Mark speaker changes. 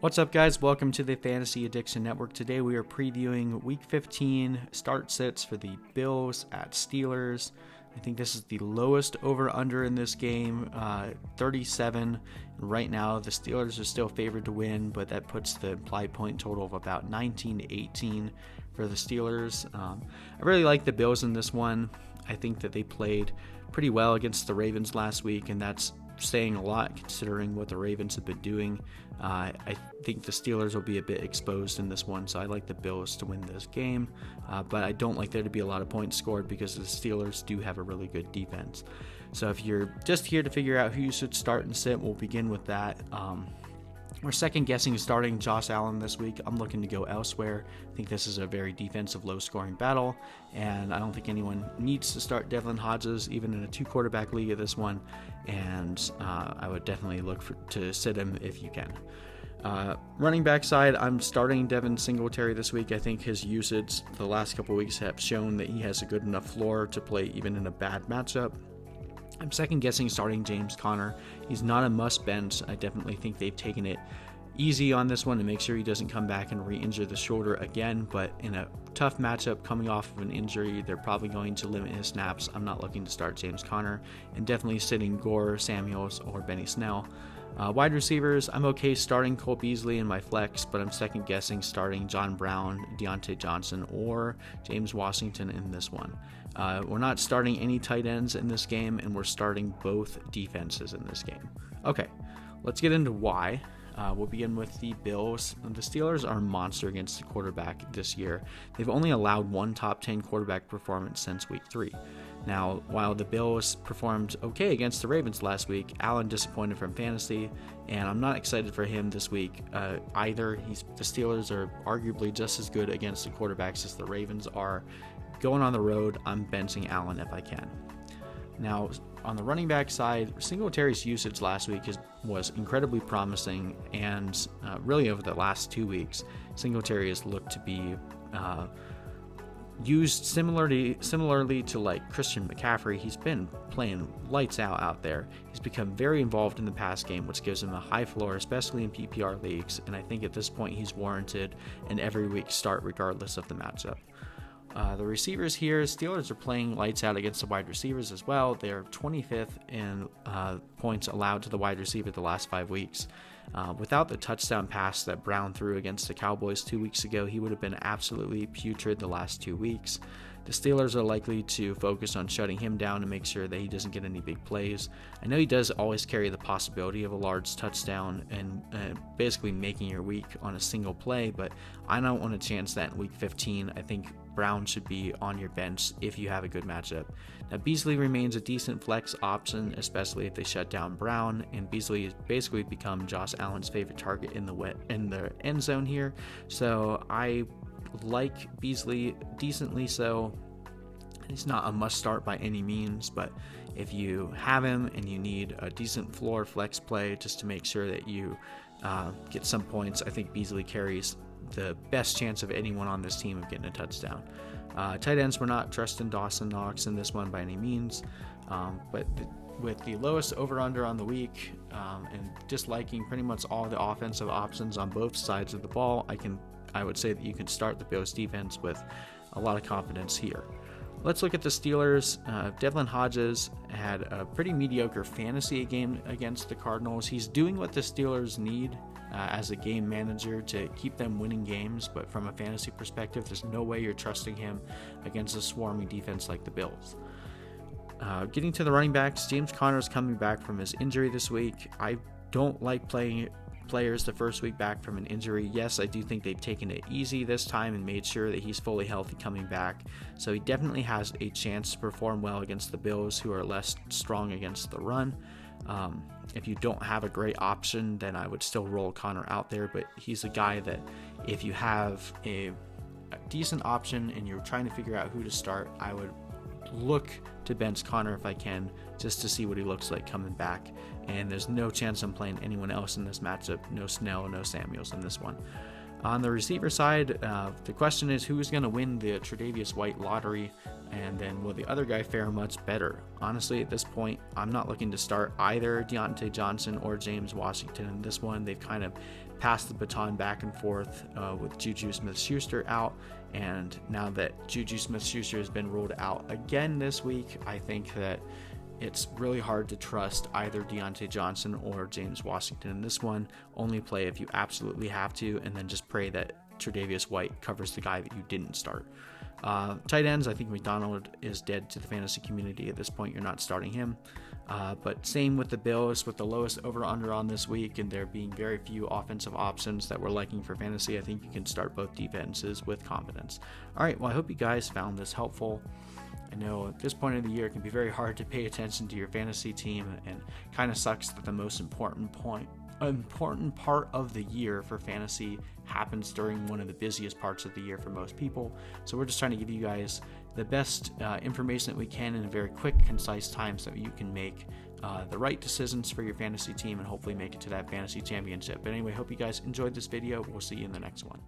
Speaker 1: What's up, guys? Welcome to the Fantasy Addiction Network. Today we are previewing Week 15 start sits for the Bills at Steelers. I think this is the lowest over-under in this game, 37. Right now, the Steelers are still favored to win, but that puts the implied point total of about 19 to 18 for the Steelers. I really like the Bills in this one. I think that they played pretty well against the Ravens last week, and that's saying a lot considering what the Ravens have been doing. I think the Steelers will be a bit exposed in this one, so I like the Bills to win this game, but I don't like there to be a lot of points scored because the Steelers do have a really good defense. So if you're just here to figure out who you should start and sit, we'll begin with that. We're second guessing starting Josh Allen this week. I'm looking to go elsewhere. I think this is a very defensive, low-scoring battle, and I don't think anyone needs to start Devlin Hodges, even in a two-quarterback league of this one, and I would definitely look to sit him if you can. Running back side, I'm starting Devin Singletary this week. I think his usage the last couple weeks have shown that he has a good enough floor to play even in a bad matchup. I'm second guessing starting James Conner. He's not a must bench. I definitely think they've taken it easy on this one to make sure he doesn't come back and re-injure the shoulder again, but in a tough matchup coming off of an injury, they're probably going to limit his snaps. I'm not looking to start James Conner, and definitely sitting Gore, Samuels, or Bennie Snell. Wide receivers, I'm okay starting Cole Beasley in my flex, but I'm second guessing starting John Brown, Diontae Johnson, or James Washington in this one. We're not starting any tight ends in this game, and we're starting both defenses in this game. Okay, let's get into why. We'll begin with the Bills. The Steelers are a monster against the quarterback this year. They've only allowed one top 10 quarterback performance since week 3. Now, while the Bills performed okay against the Ravens last week, Allen disappointed from fantasy, and I'm not excited for him this week either. The Steelers are arguably just as good against the quarterbacks as the Ravens are. Going on the road, I'm benching Allen if I can. Now, on the running back side, Singletary's usage last week was incredibly promising, and really over the last 2 weeks, Singletary has looked to be used similarly to like Christian McCaffrey. He's been playing lights out there. He's become very involved in the pass game, which gives him a high floor, especially in PPR leagues, and I think at this point he's warranted an every week start regardless of the matchup. The receivers here, Steelers are playing lights out against the wide receivers as well. They're 25th in points allowed to the wide receiver the last 5 weeks. Without the touchdown pass that Brown threw against the Cowboys 2 weeks ago, he would have been absolutely putrid the last 2 weeks. The Steelers are likely to focus on shutting him down to make sure that he doesn't get any big plays. I know he does always carry the possibility of a large touchdown and basically making your week on a single play, but I don't want to chance that in week 15. I think Brown should be on your bench if you have a good matchup. Now, Beasley remains a decent flex option, especially if they shut down Brown, and Beasley has basically become Josh Allen's favorite target in the end zone here. So I like Beasley decently so. He's not a must start by any means, but if you have him and you need a decent floor flex play just to make sure that you get some points, I think Beasley carries the best chance of anyone on this team of getting a touchdown. Tight ends, we're not trusting Dawson Knox in this one by any means, but with the lowest over-under on the week and disliking pretty much all the offensive options on both sides of the ball, I would say that you can start the Bills defense with a lot of confidence here. Let's look at the Steelers. Devlin Hodges had a pretty mediocre fantasy game against the Cardinals. He's doing what the Steelers need as a game manager to keep them winning games, but from a fantasy perspective, there's no way you're trusting him against a swarming defense like the Bills. Getting to the running backs, James Conner is coming back from his injury this week. I don't like playing players the first week back from an injury. Yes, I do think they've taken it easy this time and made sure that he's fully healthy coming back. So he definitely has a chance to perform well against the Bills, who are less strong against the run. If you don't have a great option, then I would still roll Conner out there, but he's a guy that if you have a decent option and you're trying to figure out who to start, I would look to bench Conner if I can, just to see what he looks like coming back. And there's no chance I'm playing anyone else in this matchup. No Snell, no Samuels in this one. On the receiver side, the question is who's going to win the Tre'Davious White lottery, and then will the other guy fare much better? Honestly, at this point, I'm not looking to start either Diontae Johnson or James Washington in this one. They've kind of passed the baton back and forth with Juju Smith-Schuster out, and now that Juju Smith-Schuster has been ruled out again this week, I think that it's really hard to trust either Diontae Johnson or James Washington in this one. Only play if you absolutely have to, and then just pray that Tre'Davious White covers the guy that you didn't start. Tight ends, I think McDonald is dead to the fantasy community at this point. You're not starting him. But same with the Bills, with the lowest over-under on this week, and there being very few offensive options that we're liking for fantasy. I think you can start both defenses with confidence. All right, well, I hope you guys found this helpful. I know at this point of the year it can be very hard to pay attention to your fantasy team, and kind of sucks that the most important part of the year for fantasy happens during one of the busiest parts of the year for most people. So we're just trying to give you guys the best information that we can in a very quick, concise time so that you can make the right decisions for your fantasy team and hopefully make it to that fantasy championship. But anyway, hope you guys enjoyed this video. We'll see you in the next one.